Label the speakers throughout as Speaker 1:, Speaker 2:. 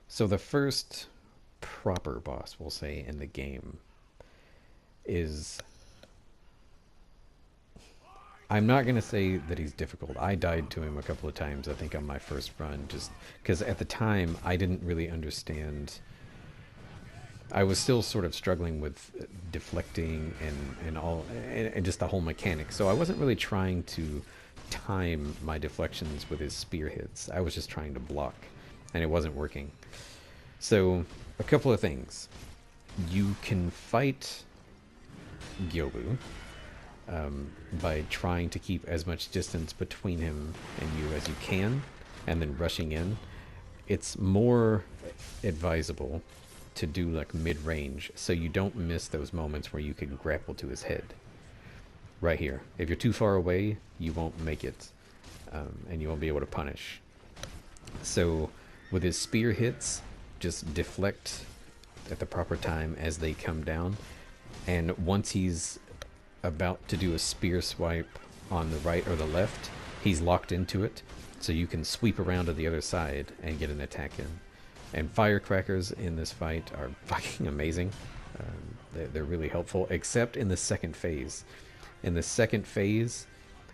Speaker 1: So the first proper boss, we'll say, in the game is, I'm not going to say that he's difficult. I died to him a couple of times, I think, on my first run, just because at the time I didn't really understand. I was still sort of struggling with deflecting and just the whole mechanic. So I wasn't really trying to time my deflections with his spear hits. I was just trying to block, and it wasn't working. So a couple of things. You can fight Gyoubu by trying to keep as much distance between him and you as you can, and then rushing in. It's more advisable to do like mid-range so you don't miss those moments where you can grapple to his head. Right here. If you're too far away, you won't make it, and you won't be able to punish. So with his spear hits, just deflect at the proper time as they come down, and once he's about to do a spear swipe on the right or the left, he's locked into it, so you can sweep around to the other side and get an attack in. And firecrackers in this fight are fucking amazing. They're really helpful, except in the second phase. In the second phase,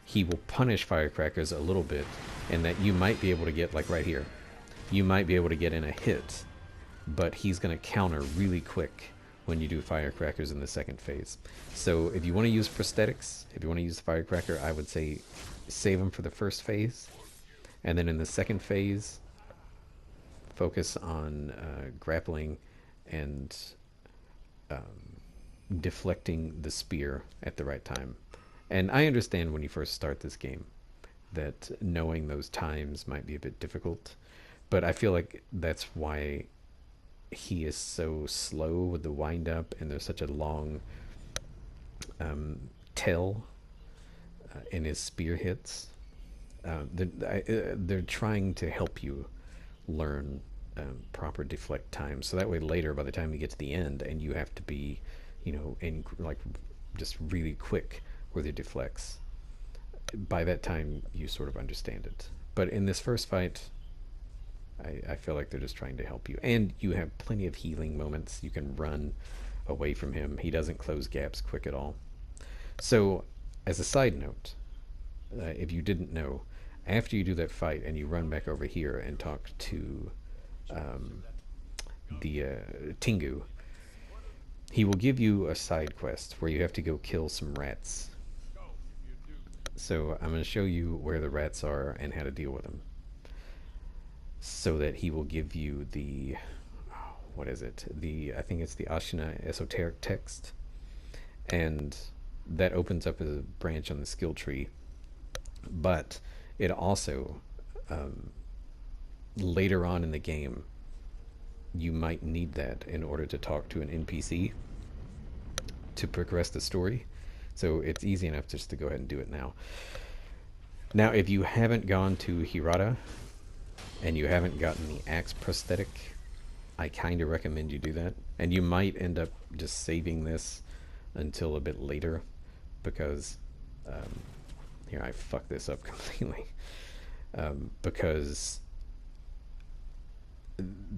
Speaker 1: he will punish firecrackers a little bit, and that you might be able to get, like right here, you might be able to get in a hit, but he's going to counter really quick when you do firecrackers in the second phase. So if you want to use prosthetics, if you want to use the firecracker, I would say save them for the first phase, and then in the second phase, focus on grappling and deflecting the spear at the right time. And I understand when you first start this game that knowing those times might be a bit difficult, but I feel like that's why he is so slow with the wind up, and there's such a long tail in his spear hits. They're trying to help you learn proper deflect time, so that way later, by the time you get to the end and you have to be, in like just really quick with your deflects, by that time you sort of understand it. But in this first fight, I feel like they're just trying to help you, and you have plenty of healing moments. You can run away from him. He doesn't close gaps quick at all. So, as a side note, if you didn't know, after you do that fight and you run back over here and talk to um, the Tingu, he will give you a side quest where you have to go kill some rats. So I'm going to show you where the rats are and how to deal with them, so that he will give you the, what is it? I think it's the Ashina esoteric text, and that opens up a branch on the skill tree. But it also, later on in the game, you might need that in order to talk to an NPC to progress the story. So it's easy enough just to go ahead and do it now. Now, if you haven't gone to Hirata and you haven't gotten the axe prosthetic, I kind of recommend you do that. And you might end up just saving this until a bit later, because here, I fucked this up completely, because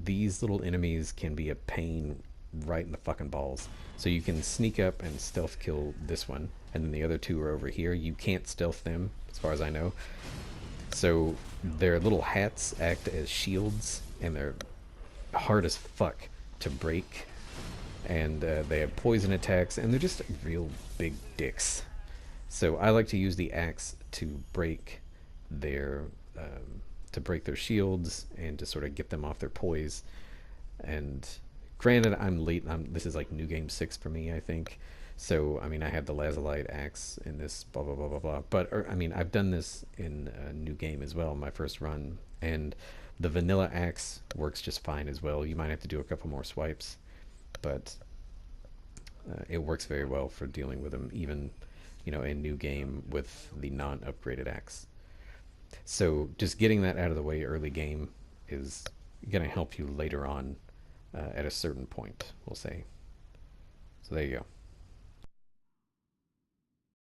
Speaker 1: these little enemies can be a pain right in the fucking balls. So you can sneak up and stealth kill this one, and then the other two are over here. You can't stealth them, as far as I know. So their little hats act as shields, and they're hard as fuck to break. And they have poison attacks, and they're just real big dicks. So I like to use the axe to break their shields and to sort of get them off their poise. And granted, I'm late. This is like New Game 6 for me, I think. So, I mean, I had the Lazulite axe in this, blah, blah, blah, blah, blah. But, I mean, I've done this in a New Game as well, my first run. And the vanilla axe works just fine as well. You might have to do a couple more swipes, but it works very well for dealing with them, even, in New Game with the non-upgraded axe. So just getting that out of the way early game is going to help you later on at a certain point, we'll say. So there you go.